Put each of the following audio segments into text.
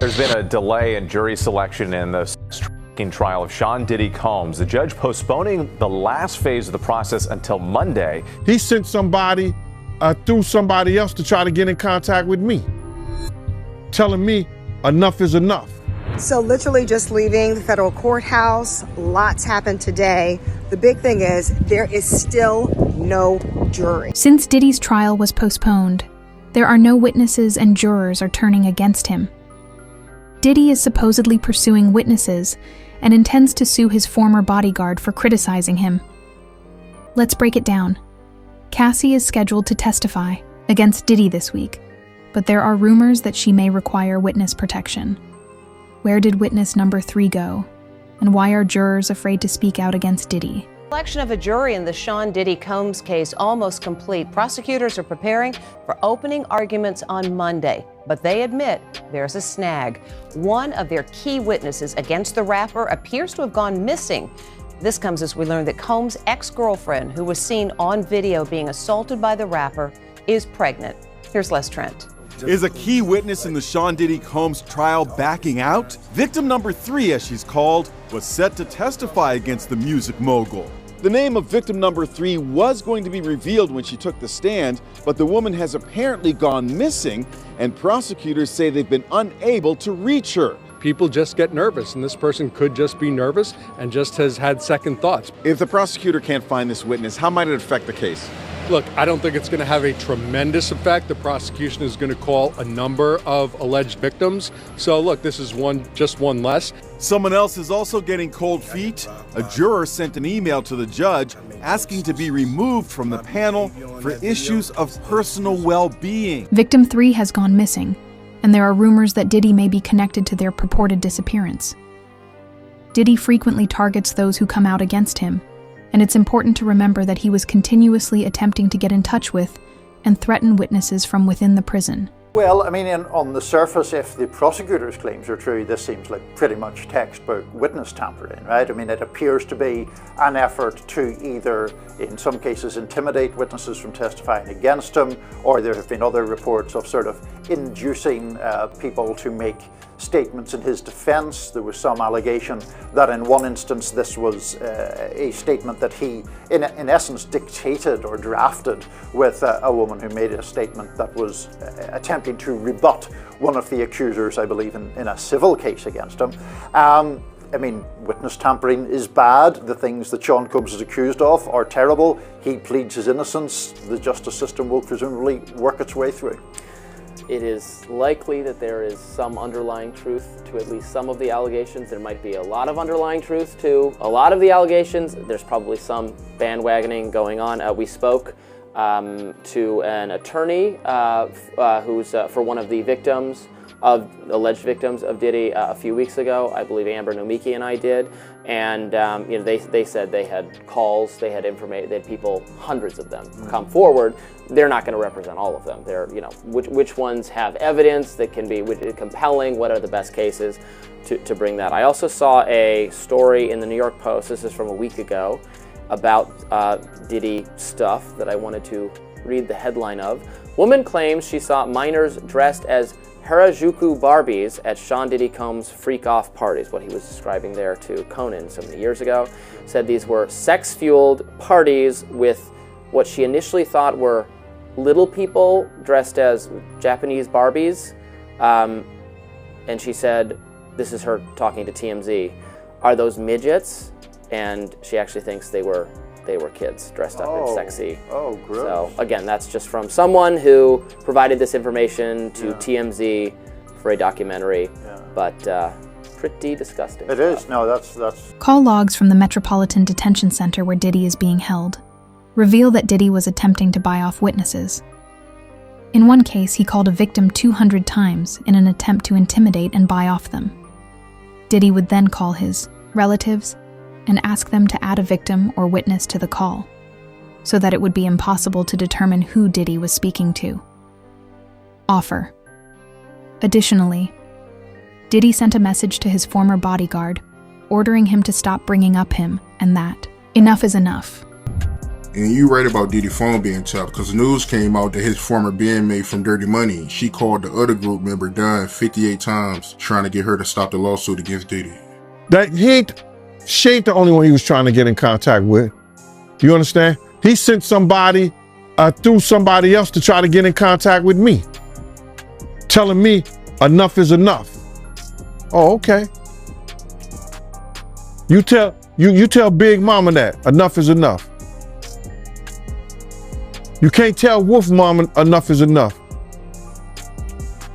There's been a delay in jury selection in the sex trafficking trial of Sean Diddy Combs. The judge postponing the last phase of the process until Monday. He sent somebody through somebody else to try to get in contact with me, telling me enough is enough. So literally just leaving the federal courthouse, lots happened today. The big thing is there is still no jury. Since Diddy's trial was postponed, there are no witnesses and jurors are turning against him. Diddy is supposedly pursuing witnesses and intends to sue his former bodyguard for criticizing him. Let's break it down. Cassie is scheduled to testify against Diddy this week, but there are rumors that she may require witness protection. Where did witness number 3 go? And why are jurors afraid to speak out against Diddy? Selection of a jury in the Sean Diddy Combs case almost complete. Prosecutors are preparing for opening arguments on Monday, but they admit there's a snag. One of their key witnesses against the rapper appears to have gone missing. This comes as we learn that Combs' ex-girlfriend, who was seen on video being assaulted by the rapper, is pregnant. Here's Les Trent. Is a key witness in the Sean Diddy Combs trial backing out? Victim number 3, as she's called, was set to testify against the music mogul. The name of victim number 3 was going to be revealed when she took the stand, but the woman has apparently gone missing, and prosecutors say they've been unable to reach her. People just get nervous, and this person could just be nervous and just has had second thoughts. If the prosecutor can't find this witness, how might it affect the case? Look, I don't think it's going to have a tremendous effect. The prosecution is going to call a number of alleged victims. So look, this is just one less. Someone else is also getting cold feet. A juror sent an email to the judge asking to be removed from the panel for issues of personal well-being. Victim 3 has gone missing, and there are rumors that Diddy may be connected to their purported disappearance. Diddy frequently targets those who come out against him, and it's important to remember that he was continuously attempting to get in touch with and threaten witnesses from within the prison. Well, I mean, on the surface, if the prosecutor's claims are true, this seems like pretty much textbook witness tampering, right? I mean, it appears to be an effort to either, in some cases, intimidate witnesses from testifying against him, or there have been other reports of sort of inducing people to make statements in his defense. There was some allegation that in one instance this was a statement that he, in essence, dictated or drafted with a woman who made a statement that was attempting to rebut one of the accusers, I believe, in a civil case against him. I mean, witness tampering is bad. The things that Sean Combs is accused of are terrible. He pleads his innocence. The justice system will presumably work its way through. It is likely that there is some underlying truth to at least some of the allegations. There might be a lot of underlying truth to a lot of the allegations. There's probably some bandwagoning going on. We spoke to an attorney who's for one of the alleged victims of Diddy a few weeks ago. I believe Amber Nomiki and I did, and they said they had calls, they had information, they had people, hundreds of them, come forward. They're not going to represent all of them. They're, which ones have evidence that can be compelling, what are the best cases to bring that. I also saw a story in the New York Post, this is from a week ago, about Diddy stuff that I wanted to read the headline of. Woman claims she saw minors dressed as Harajuku Barbies at Sean Diddy Combs' FreakOFF parties, what he was describing there to Conan so many years ago. Said these were sex-fueled parties with what she initially thought were little people dressed as Japanese Barbies. And she said, this is her talking to TMZ, are those midgets? And she actually thinks they were kids dressed up in sexy. Oh, gross. So again, that's just from someone who provided this information to TMZ for a documentary, but pretty disgusting. It is. No, that's. Call logs from the Metropolitan Detention Center where Diddy is being held reveal that Diddy was attempting to buy off witnesses. In one case, he called a victim 200 times in an attempt to intimidate and buy off them. Diddy would then call his relatives and ask them to add a victim or witness to the call, so that it would be impossible to determine who Diddy was speaking to. Offer. Additionally, Diddy sent a message to his former bodyguard, ordering him to stop bringing up him and that enough is enough. And you right about Diddy's phone being tapped, because the news came out that his former bandmate from Dirty Money, she called the other group member Dunn 58 times trying to get her to stop the lawsuit against Diddy. She ain't the only one he was trying to get in contact with. You understand? He sent somebody through somebody else to try to get in contact with me, telling me enough is enough. Oh, okay. You tell Big Mama that enough is enough. You can't tell Wolf Mama enough is enough.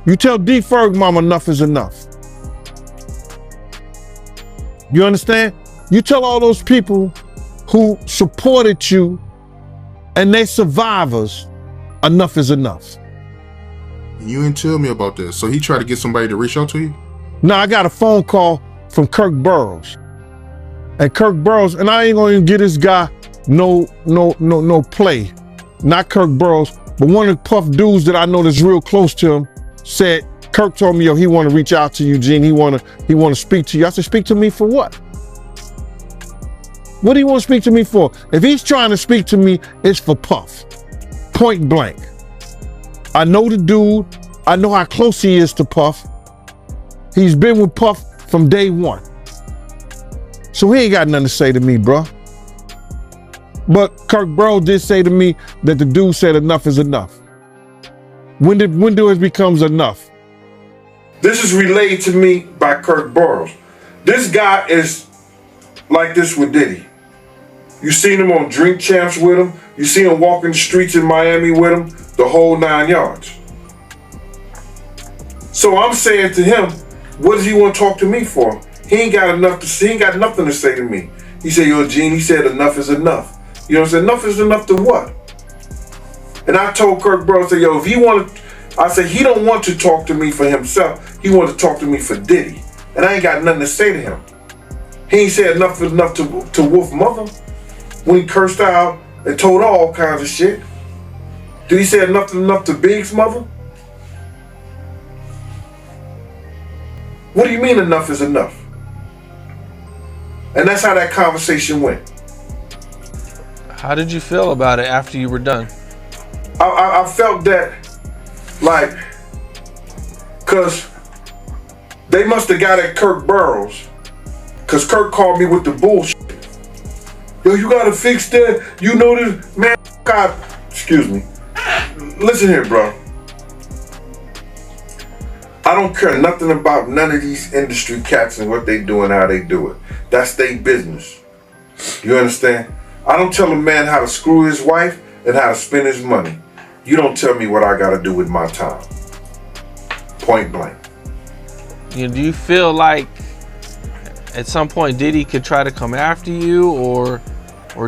You tell D Ferg Mama enough is enough. You understand? You tell all those people who supported you and they survivors enough is enough. You didn't tell me about this. So he tried to get somebody to reach out to you? No, I got a phone call from Kirk Burroughs. And Kirk Burroughs, and I ain't gonna even get this guy no play. Not Kirk Burroughs, but one of the Puff dudes that I know that's real close to him said, Kirk told me, yo, he want to reach out to you, Gene. He want to speak to you. I said, speak to me for what? What do you want to speak to me for? If he's trying to speak to me, it's for Puff. Point blank. I know the dude. I know how close he is to Puff. He's been with Puff from day one. So he ain't got nothing to say to me, bro. But Kirk Burroughs did say to me that the dude said enough is enough. When do it becomes enough? This is relayed to me by Kirk Burroughs. This guy is like this with Diddy. You seen him on Drink Champs with him. You see him walking the streets in Miami with him, the whole 9 yards. So I'm saying to him, what does he want to talk to me for? He ain't got nothing to say to me. He said, yo, Gene, he said enough is enough. You know what I'm saying? Enough is enough to what? And I told Kirk Burroughs, I said, yo, if he wanted, I said, he don't want to talk to me for himself. He wanted to talk to me for Diddy. And I ain't got nothing to say to him. He ain't said enough is enough to Wolf Mother when he cursed out and told her all kinds of shit. Did he say enough is enough to Big's mother? What do you mean enough is enough? And that's how that conversation went. How did you feel about it after you were done? I felt that, like, cause they must have got at Kirk Burroughs, cause Kirk called me with the bullshit. Yo, you gotta fix that. You know this, man. God, excuse me. Listen here, bro. I don't care nothing about none of these industry cats and what they do and how they do it. That's their business. You understand? I don't tell a man how to screw his wife and how to spend his money. You don't tell me what I gotta do with my time. Point blank. Do you feel like at some point Diddy could try to come after you or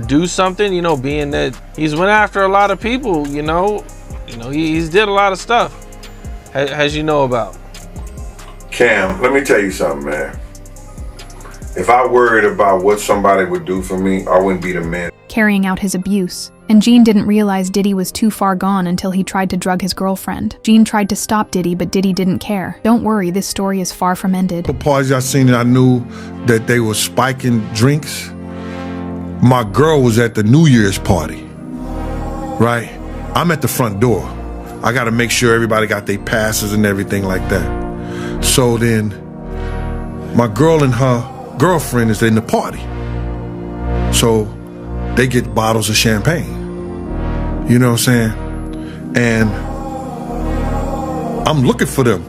do something, you know, being that he's went after a lot of people, he's did a lot of stuff, as you know about? Cam, let me tell you something, man. If I worried about what somebody would do for me, I wouldn't be the man. Carrying out his abuse. And Gene didn't realize Diddy was too far gone until he tried to drug his girlfriend. Gene tried to stop Diddy, but Diddy didn't care. Don't worry, this story is far from ended. The parties I seen, I knew that they were spiking drinks. My girl was at the New Year's party, right? I'm at the front door. I gotta make sure everybody got their passes and everything like that. So then, my girl and her girlfriend is in the party. So they get bottles of champagne. You know what I'm saying? And I'm looking for them.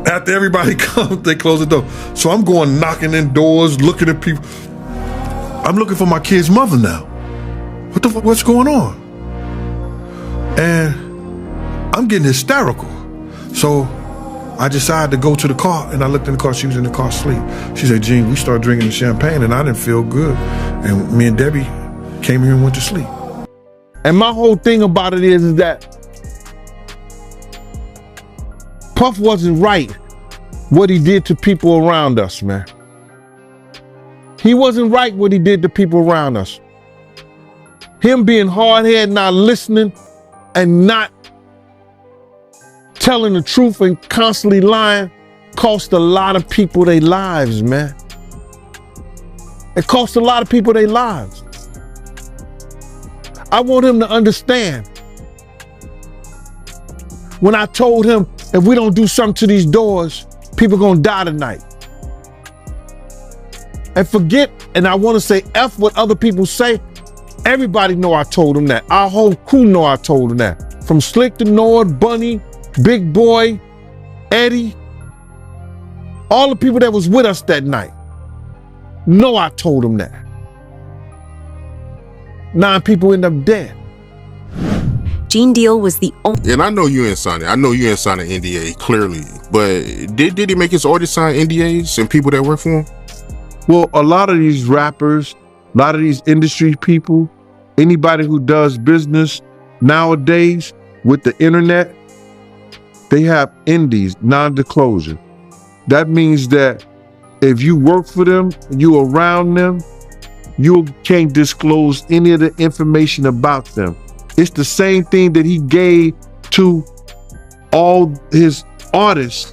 After everybody comes, they close the door. So I'm going knocking in doors, looking at people. I'm looking for my kid's mother now. What the fuck, what's going on? And I'm getting hysterical. So I decided to go to the car, and I looked in the car. She was in the car asleep. She said, Gene, we started drinking the champagne, and I didn't feel good. And me and Debbie came here and went to sleep. And my whole thing about it is that Puff wasn't right what he did to people around us, man. He wasn't right what he did to people around us. Him being hard-headed, not listening, and not telling the truth and constantly lying cost a lot of people their lives, man. It cost a lot of people their lives. I want him to understand. When I told him, if we don't do something to these doors, people gonna die tonight. And forget, and I wanna say F what other people say. Everybody know I told him that. Our whole crew know I told him that. From Slick to Nord, Bunny, Big Boy, Eddie, all the people that was with us that night. Know I told him that. 9 people end up dead. Gene Deal was the only. And I know you ain't signed it. I know you ain't signed an NDA, clearly. But did he make his artists sign NDAs and people that work for him? Well, a lot of these rappers, a lot of these industry people, anybody who does business nowadays with the internet, they have NDAs, non-disclosure. That means that if you work for them, you around them, you can't disclose any of the information about them. It's the same thing that he gave to all his artists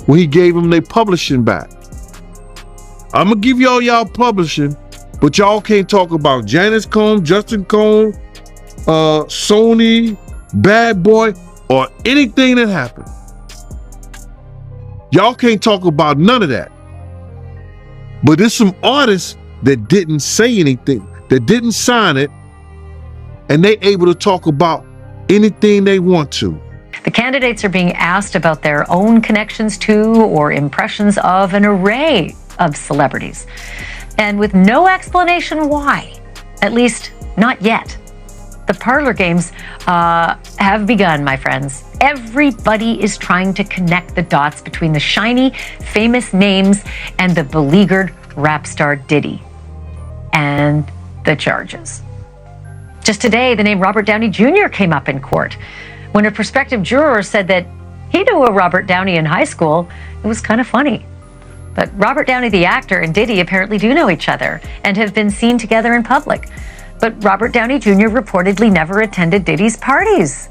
when he gave them their publishing back. I'm gonna give y'all publishing, but y'all can't talk about Janice Combs, Justin Combs, Sony, Bad Boy, or anything that happened. Y'all can't talk about none of that. But there's some artists that didn't say anything, that didn't sign it, and they able to talk about anything they want to. The candidates are being asked about their own connections to or impressions of an array of celebrities, and with no explanation why, at least not yet. The parlor games have begun, my friends. Everybody is trying to connect the dots between the shiny, famous names and the beleaguered rap star Diddy and the charges. Just today, the name Robert Downey Jr. came up in court. When a prospective juror said that he knew a Robert Downey in high school, it was kind of funny. But Robert Downey, the actor, and Diddy apparently do know each other and have been seen together in public. But Robert Downey Jr. reportedly never attended Diddy's parties.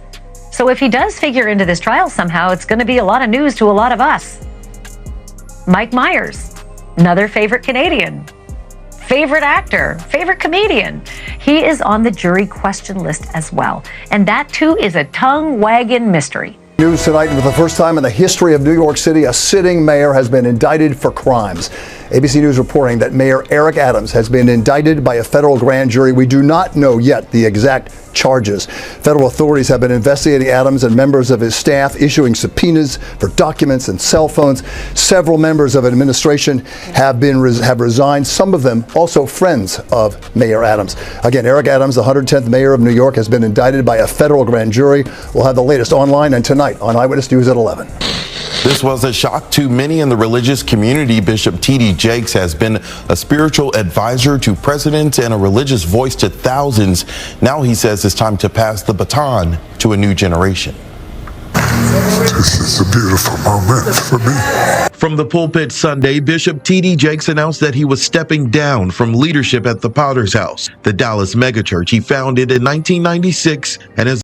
So if he does figure into this trial somehow, it's going to be a lot of news to a lot of us. Mike Myers, another favorite Canadian, favorite actor, favorite comedian. He is on the jury question list as well. And that too is a tongue-wagging mystery. News tonight, for the first time in the history of New York City, a sitting mayor has been indicted for crimes. ABC News reporting that Mayor Eric Adams has been indicted by a federal grand jury. We do not know yet the exact charges. Federal authorities have been investigating Adams and members of his staff, issuing subpoenas for documents and cell phones. Several members of administration have resigned, some of them also friends of Mayor Adams. Again, Eric Adams, the 110th mayor of New York, has been indicted by a federal grand jury. We'll have the latest online and tonight on Eyewitness News at 11. This was a shock to many in the religious community. Bishop Diddy Jakes has been a spiritual advisor to presidents and a religious voice to thousands. Now he says it's time to pass the baton to a new generation. This is a beautiful moment for me. From the pulpit Sunday, Bishop Diddy Jakes announced that he was stepping down from leadership at the Potter's House, the Dallas megachurch he founded in 1996 and has